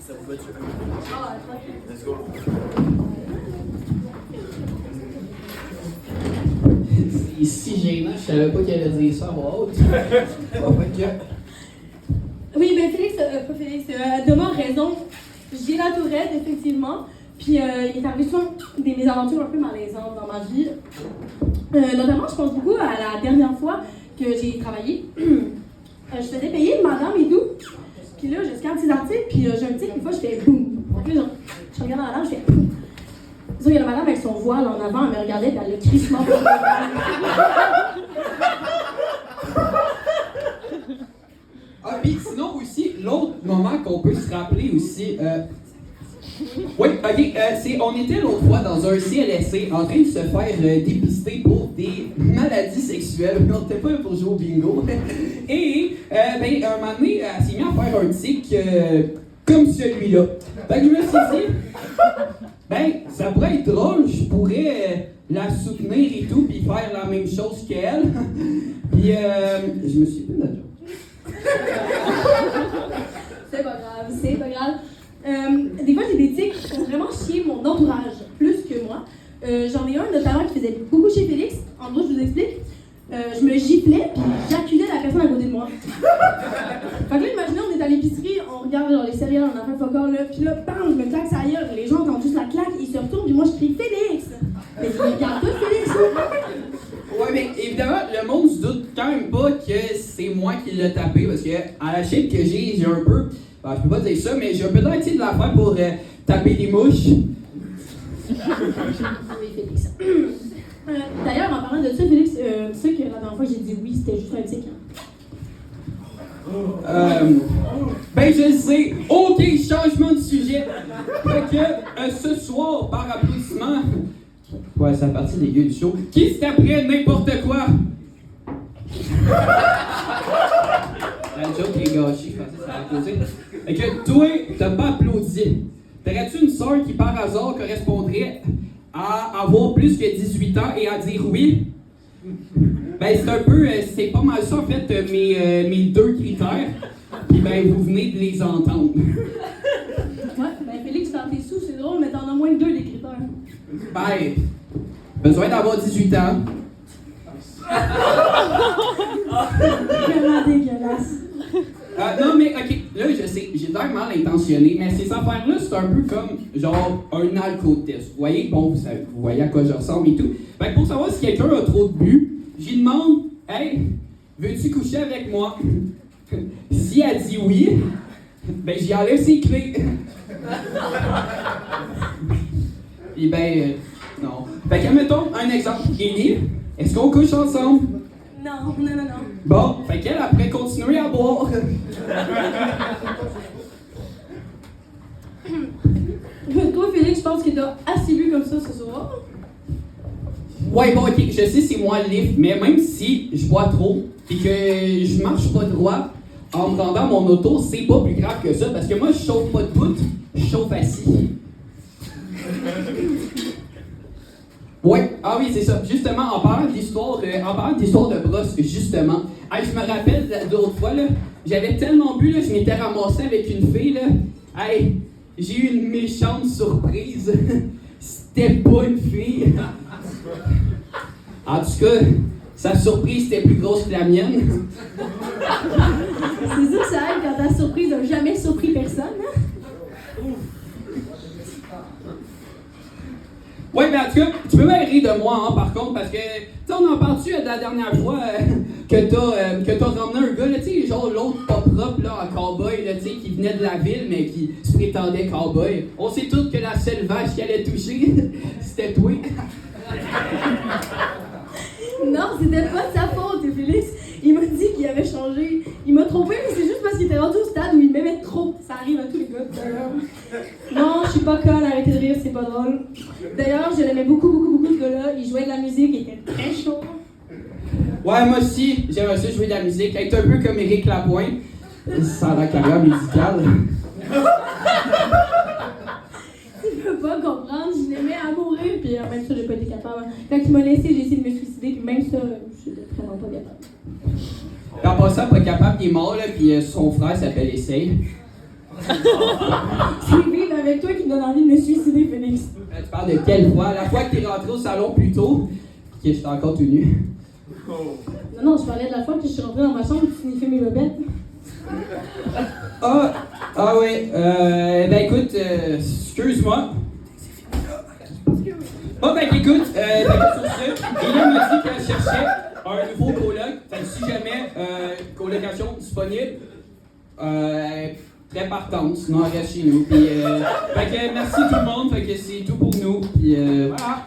Ça vous va-tu? Ah, tranquille. Let's go. C'est si gênant, je savais pas qu'il allait dire ça à voix haute. Oui, ben Félix, pas Félix, Thomas a raison. J'ai la tourette, effectivement. Puis il est arrivé souvent des mésaventures un peu malaisantes dans ma vie. Notamment, je pense beaucoup à la dernière fois que j'ai travaillé. Je faisais payer une madame et tout. Puis là, je scanne ses articles, puis j'ai un tic, une fois, je fais boum. Donc là, je regarde dans la lampe, je fais boum. Il y a la madame avec son voile en avant, elle me regardait, puis elle a crissement. Ah, puis sinon aussi, l'autre moment qu'on peut se rappeler aussi, oui, ok, on était l'autre fois dans un CLSC en train de se faire dépister pour des maladies sexuelles. On n'était pas là pour jouer au bingo. Et, un moment donné, elle s'est mise à faire un tic comme celui-là. Fait que je me suis dit, ça pourrait être drôle, je pourrais la soutenir et tout, puis faire la même chose qu'elle. Puis, je me suis plus de la joke. C'est pas grave, c'est pas grave. Des fois, j'ai des tics qui font vraiment chier mon entourage, plus que moi. J'en ai un notamment qui faisait beaucoup chez Félix. En gros, je vous explique. Je me giflais, puis j'acculais la personne à côté de moi. Fait que là, imaginez, on est à l'épicerie, on regarde genre, les céréales, on a fait focard là, puis là, bam, je me claque sa gueule. Les gens entendent juste la claque, ils se retournent, puis moi, je crie Félix! Mais je regarde pas Félix, là! Ouais, mais évidemment, le monde se doute quand même pas que c'est moi qui l'ai tapé, parce que à la shape que j'ai un peu. Je peux pas dire ça, mais j'ai un peu d'air de la faire pour taper des mouches. Oui, Félix. D'ailleurs, en parlant de ça, Félix, tu sais que la dernière fois que j'ai dit oui, c'était juste un tic. Je le sais. OK, changement de sujet. Fait que ce soir, par applaudissement, ouais, c'est la partie des gueux du show. Qui se taperait n'importe quoi? La joke est gâchée, je pensais que ça allait applaudir. Fait que toi, t'as pas applaudi. T'aurais-tu une sœur qui, par hasard, correspondrait à avoir plus que 18 ans et à dire oui? C'est un peu, c'est pas mal ça, en fait, mes deux critères. Puis vous venez de les entendre. Ouais, Félix, dans tes sous, c'est drôle, mais t'en as moins que deux des critères. Besoin d'avoir 18 ans. Vraiment dégueulasse. Non, mais ok, là, je sais, j'ai l'air mal intentionné, mais ces affaires-là, c'est un peu comme, genre, un alco-test. Vous voyez, bon, vous voyez à quoi je ressemble et tout. Fait que pour savoir si quelqu'un a trop de but, j'y demande, hey, veux-tu coucher avec moi? Si elle dit oui, j'y enlève ses clés. Et non. Fait que, mettons, un exemple. Élie, est-ce qu'on couche ensemble? Non. Bon, fait qu'elle, après, continuer à boire. Toi, Félix, je pense que t'as assez bu comme ça ce soir. Ouais, bon, ok, je sais, c'est moi le livre, mais même si je bois trop et que je marche pas droit en me rendant à mon auto, c'est pas plus grave que ça, parce que moi, je chauffe pas de bout, je chauffe assis. Ouais, ah oui, c'est ça. Justement, en parlant d'histoire de brosse, justement, je me rappelle d'autres fois, là, j'avais tellement bu, là, je m'étais ramassé avec une fille, là. J'ai eu une méchante surprise. C'était pas une fille. En tout cas, sa surprise était plus grosse que la mienne. C'est sûr que ça aide quand ta surprise n'a jamais surpris personne, hein? Ouais, mais en tout cas, tu peux bien rire de moi, hein, par contre, parce que, tu sais, on en parle-tu de la dernière fois que t'as ramené un gars, là, tu sais, genre l'autre pas propre, là, en cowboy, là, tu sais, qui venait de la ville, mais qui se prétendait cowboy. On sait tous que la seule vache qui allait toucher, c'était toi. Non, c'était pas de sa faute, Félix. Il m'a dit qu'il avait changé. Il m'a trompé, mais c'est juste parce qu'il était rendu au stade où il m'aimait trop. Ça arrive à tous les gars, d'ailleurs. Non, je suis pas conne, arrêtez de rire, c'est pas drôle. D'ailleurs, je l'aimais beaucoup, ce gars-là. Il jouait de la musique, il était très chaud. Ouais, moi aussi, j'aimerais ça jouer de la musique, être un peu comme Éric Lapointe. Ça a la carrière musicale. Tu peux pas comprendre, je l'aimais à mourir, puis même ça, j'ai pas été capable. Quand il m'a laissé, j'ai essayé de me suicider, puis même ça, je suis vraiment pas capable. En passant, pas capable, il est mort, là, puis son frère s'appelle Essay. C'est vivre avec toi qui me donne envie de me suicider, Félix. Tu parles de quelle fois? La fois que t'es rentré au salon plus tôt, que j'étais encore tout nu. Non, je parlais de la fois que je suis rentrée dans ma chambre et que tu sniffais mes bobettes. Ah ouais, ben écoute, excuse-moi. Bon ben écoute, sur ce, Elia m'a dit qu'elle cherchait un nouveau coloc. Fait que si jamais, colocation disponible, très partante, sinon elle reste chez nous. Puis, fait que merci tout le monde, fait que c'est tout pour nous. Puis voilà.